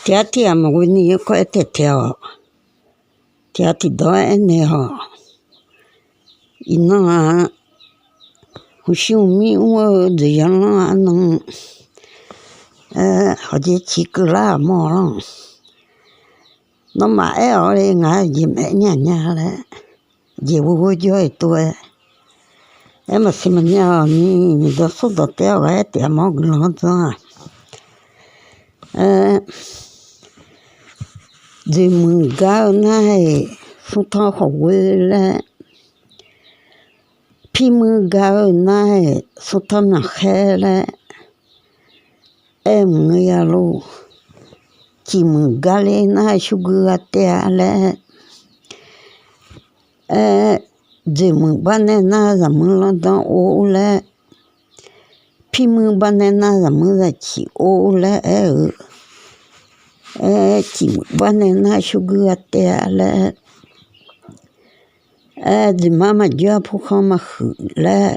Tia tia mà quên đi có thể theo tia thì đó anh này họ ina hushumi uo de yana anong họ chỉ cứ là mò lắm nó mà ở đây ngài gì mẹ nhà đấy gì vô chơi tôi em mà xem nhà ni đó số đó theo cái tiệm mò ngon đó gì mừng gạo này không thao khẩu quê là khi mừng gạo này không thao nạc khe là em người alo chỉ mừng gạo này sugar tea là gì mừng ban na là mừng lo đó ô là khi mừng ban na là mừng là chỉ ô là chỉ ban na sugar tea là di mama jo po khoma khula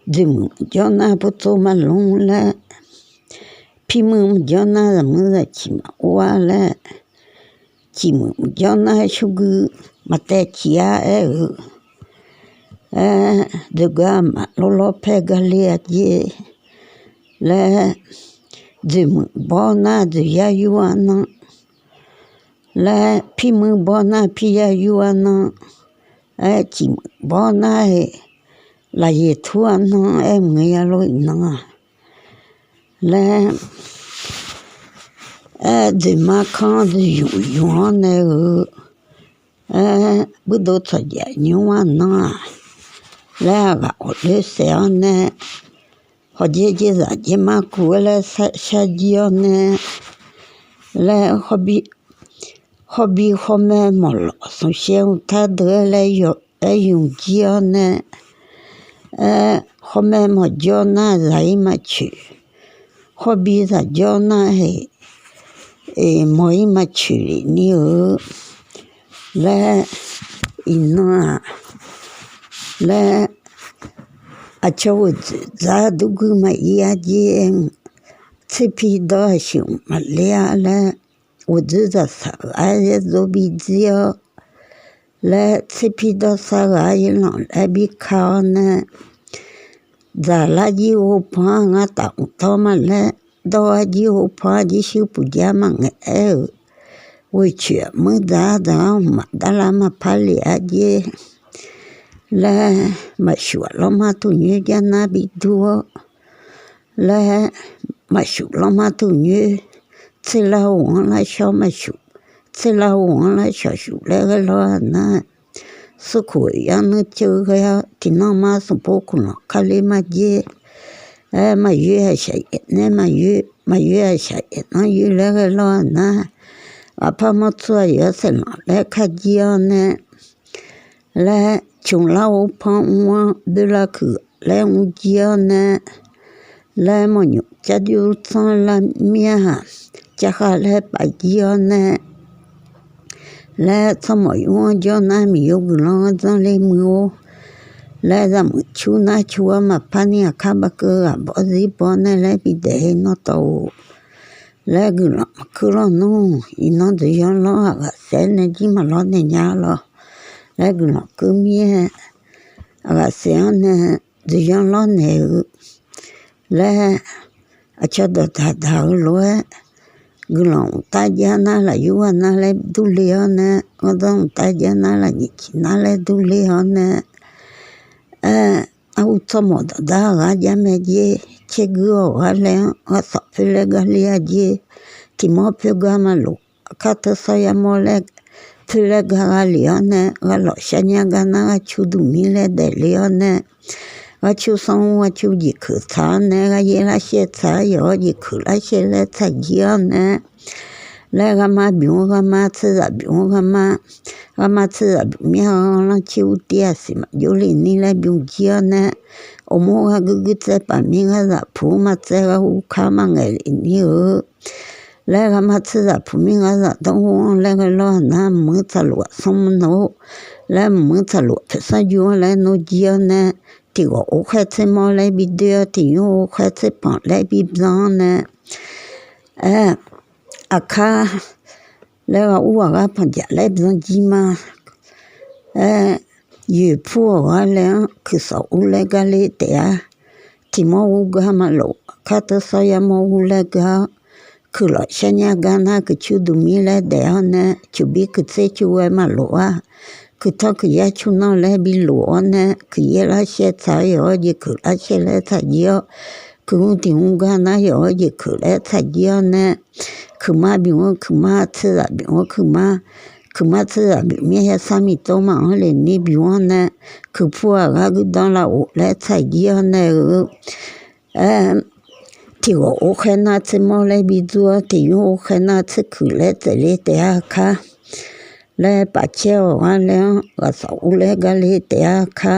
di mu jo na po to ma long la pi mu jo na la mu la chi ma wa la chi mu jo na shugu ma te chi a de gama lo pe galia je la di mu bona de ya yuana la pi mu bona pi ya yuana chỉ bỏ này là gì thua nó em nghe lối nó là để mà con thì dụ này bữa đó thời gian nhiều nó là gạo để xẻo nè họ dễ dàng dễ mà cua là sa diêu nè là họ bị họ mẹ một lọ xong xem ta đỡ lại dùng chiêu nè họ mẹ một cho na lại mà chữ họ bị ra cho na hệ mỗi mà chữ nhiều là ina là cho ra đúng mà ia gì chỉ bị đó xong mà là我知道啥个，哎，做比较，来吃皮到啥个，哎，啷来比靠呢？咋垃圾我怕我当他们来，到垃圾我怕就是不加嘛哎，我去没咋嘛，哒啦嘛怕垃圾，来嘛说了嘛都女家那边多，来嘛说了嘛都女。chỉ là uống là sao mà chịu chỉ là uống là sao chịu lại cái lo na sức khỏe nó chưa cái thì nó mà sống bố của nó khai mà dễ mà dễ hay sai nè mà dễ hay sai nó dễ lại cái lo na à pa mà cho dễ sẽ nó lại khai dễ nè lại chúng lao pa mua đưa là cứ lại mua dễ nè lại mà nhục cha điều sang là mía chắc là phải cho nè là sao mọi người cho na nhiều người cho lên mua là ra một chú na chúa mà pani à khá bạc cơ bỏ gì bỏ này lại bị để nó tàu là cứ lo nó nó để cho nó sẽ này chỉ mà lo này nhà lo là cứ mía sẽ này để cho nó này là cho được thảo luôn gulong tajana la yuana le dulione odon tajana la nichina le dulione automodo da raja medie chegio ale asa fele galia je timo pegama lo kata saya mole fele galione galo shanya gana chudumile de leone wachu song wachu ji khu tha ne ga ye la she tha yo ji khu la she le tha ji ne le ga ma biu ga ma tse za biu ga ma tse za mi ha la chi u tia si ma yo li ni le biu ji ne o mo ga gu tse pa mi ga za pu ma tse ga u kha ma nge ni o le ga ma tse za pu mi ga za dong le ga lo na mu tsa lo som no le mu tsa lo sa yo le no ji ne thì có khách sẽ mua lại video thì có khách sẽ bán lại bị bán nè aka le ga ua ga pa ja le bzon jima yu pu ga le ku so u le ga le te a ti mo u ga ma lo ka to so ya mo u le ga ku lo shanya ga na ku chu du mi le de ne chu bi ku tse chu we ma lo a ku to ku ya chu no le bi lo ne ku ye la she ta yo ji ku la she le ta yo ku ti un ga na yo ji ku le ta yo ne ku ma bi wo ku ma tse la bi wo ku ma tse la bi mi ya sa mi to ma on le ni bi wo ne ku pu a ga gu dans la o le ta yo ne ti wo o khe na tse mo le bi zu ti yo o khe na tse ku le te le te a ka le pa che o wa le ga sa u le ga le te a ka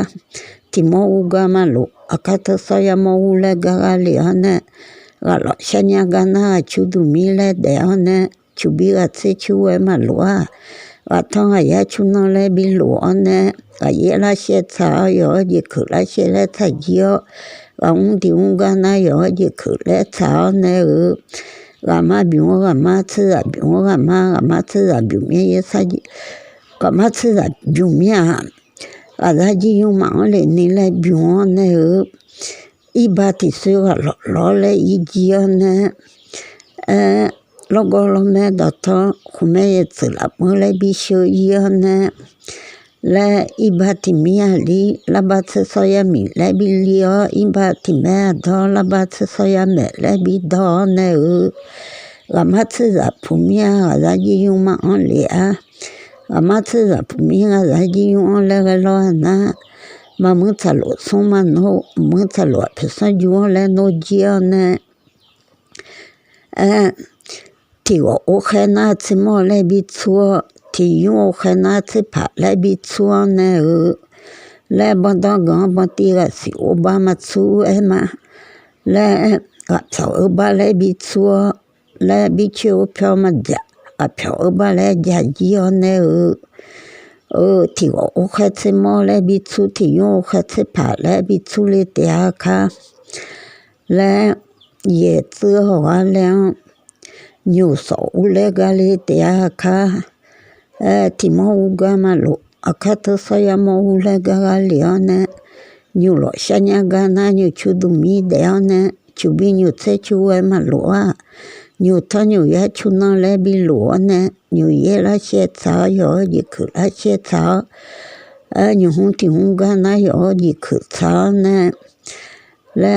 ti mo u ga ma lo aka to so ya mo u le ga le ne ga lo shanya ga na chu du mi le de ne chu bi ga tse chu we ma lo a ga thong ya chu no le bi lo ne ga ye la she cha yo ji ku la she le ta yo ga un ti un ga na yo ji ku le cha ne ga ma bi wo ga ma tse a bi wo ga ma tse a bi mi ye sa ji ga ma tse a bi mi a ga da ji yu ma le ni le bi wo ne i ba ti se ga lo le i ji ne lo go lo me da to ku me ye tse la mo le bi sho yi ne le i ba ti mi a li la ba tse so ya mi le bi li o i ba ti me a do la ba tse so ya me le bi do ne ga ma tse za pu mi a ga da ji yu ma on le a ga ma tse za pu mi a ga ji yu on le ga lo na ma mu tsa lo so ma no mu tsa lo pe so ju on le no ji ne ti wo o khe na tse mo le bi tsuo ti yu o khe na tse pa le bi tsuo ne le bo do go bo ti ga si o ba ma tsu ma le ga tsa o ba le bi tsuo le bi chi o pyo ma ja a pyo o ba le ja ji o ne ti wo o khe tse mo le bi tsu ti yu o khe tse pa le bi tsu le te a ka le ye tsu ho wa le nyu so u le ga le te a ka ti mo u ga ma lo aka to so ya mo u le ga le ne nyu lo shanya ga na nyu chu du mi de ne chu bi nyu tse chu we ma lo a nyu to nyu ya chu no le bi lo ne nyu ye la she cha yo ji ku la she cha nyu hu ti hu ga na yo ji ku cha ne le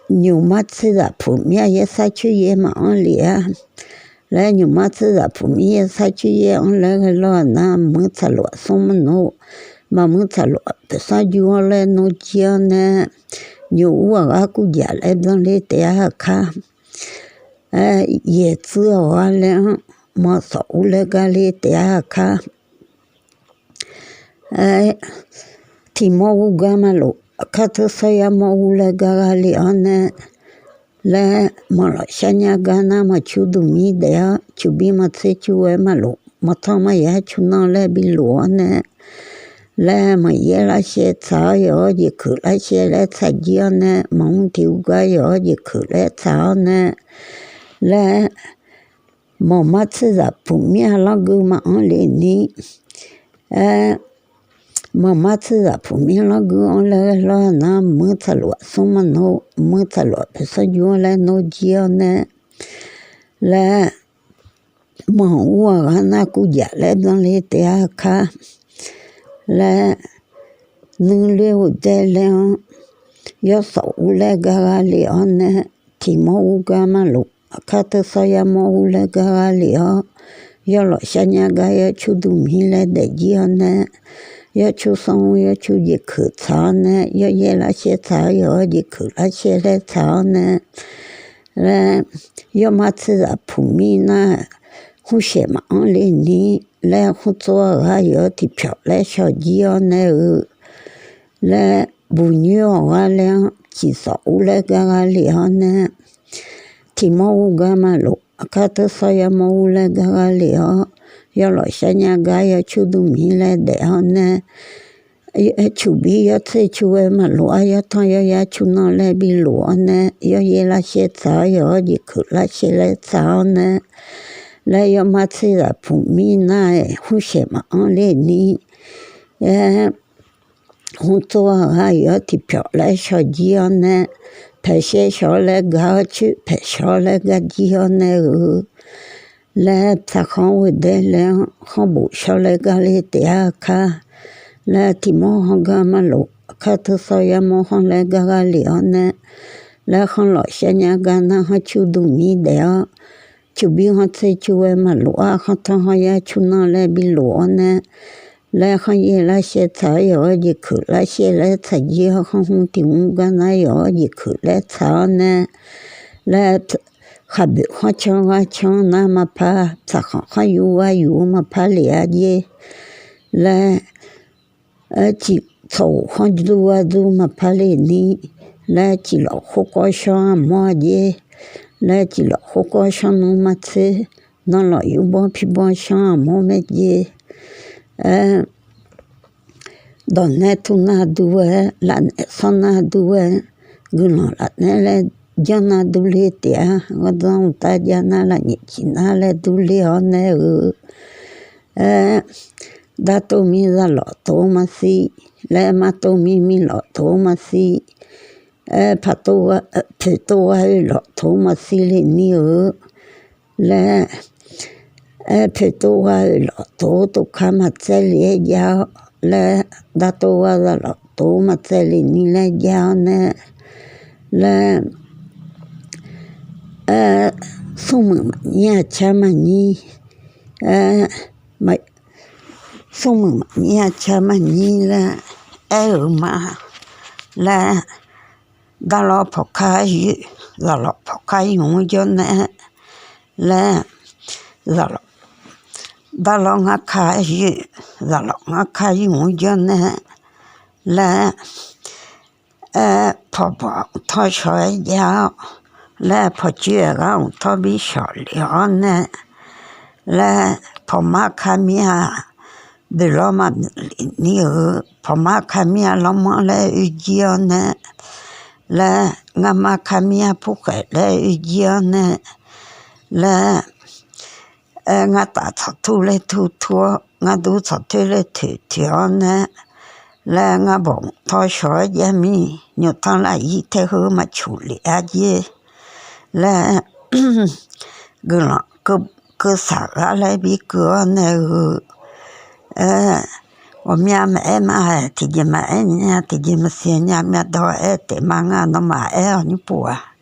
nyu ma tse da pu mi ye sa chu ye ma on le a le nyu ma tse da pu mi ye sa chu ye on le lo na mu tsa lo so mo no ma mu tsa lo pe sa ju on le no ji ne nyu wa ga ku ja le don le te a ka ye tsu wa le ma so u le ga le te a ka ti mo u ga ma lo ka to so ya mo u le ga le ne le mo lo shanya ga na ma chu du mi de chu bi ma tse chu we ma lo ma to ma ya chu no le bi lo ne le ma ye la she cha yo ji ku la she le cha ji ne ma un ti u ga yo ji ku le cha ne le mo ma tse za pu mi a la gu ma on le ni mo ma tse za pu mi la gu on le lo na mu tsa lo so ma no mu tsa lo pe sa ju le no ji ne le mo u ga na ku ja le don le te a ka le nu le o de le yo so u le ga le ne ti mo u ga ma lo ka to so ya mo u le ga le yo lo shanya ga ya chu du mi le de ji ne yo chu song yo chu ji ku cha ne yo ye la she cha yo ji ku la she le cha ne le yo ma tse a pu mi na hu she ma on le ni le hu zo ga yo ti pyo le sho ji ne le bu nyu ga le chi so u le ga le ne ti mo u ga ma lo ka to so ya mo u le ga le yo lo shanya ga yo chu du mi le de ne chú bi yo tse chú mà lúa yo thằng yo chú nó lại bị lúa nè yo là xe sao yo gì cứ là xe lại sao nè lại yo mà tse là phụ mi này không sẽ mà ăn lên đi không cho hay yo thì biểu lại cho gì nè phải xe cho lại gạo chứ phải cho lại cái gì nè lại ta không về đây lại không bù cho lại cái này để cả là thì mô hông gà mà lộ khá thơ sao ya mô hông lại gà liễu nè là không lọ xe nhà gà nà hả chú đủ mi đéo chú bí hả thầy chú em mà lũa không thơ hả ya chú nà lại bí lũa nè là không ye là xe thả yo gì khử là xe lại thả gì hả không hông tiếng gà nà yo gì khử lại thả nè là khá bị khó chong nà mà phá thả khó yu mà phá lìa gì là chỉ thầu không du mà phải lên đi là chỉ là không có sao mà gì là chỉ là không có sao mà thế nó là yêu bao phi bao sao mà gì đó nè tu na đua là son na đua guna là nè là cho na đua lệ tia và đó ta cho na là nhị chỉ na là đua lệ anh đã tôi mi ra lọ tôi mà si lẽ mà tôi mi lọ tôi mà si phải tôi hay lọ tôi mà si lên nhiều lẽ phải tôi hay lọ tôi khám mà chơi lẽ giao lẽ đã tôi ra lọ tôi mà chơi lên lẽ giao nè lẽ xong mà nhà cha mà nhi mà xong mà nhà cha mà nhi là mà là đã lo phọc khai là lo phọc khai không cho nè là đã lo ngã khai là lo ngã khai không cho nè là phọc thôi sỏi giáo là phọc chưa gạo thôi bị sỏi liao nè là phọc má khai mía để lo mà nhiều phò má khamia lo mà là ujiao nè là ngà má khamia phụ cái là ujiao nè là ngà ta thu lên thu thua ngà du thu lên thu nè là ngà bông thôi sỏi gia mi nhiều thằng lại y theo hướng mà处理gì là cứ xả ra lại bị cửa nè我们买嘛，提前买呢，提前么些呢，买到哎，对嘛啊，那买哎，你不啊？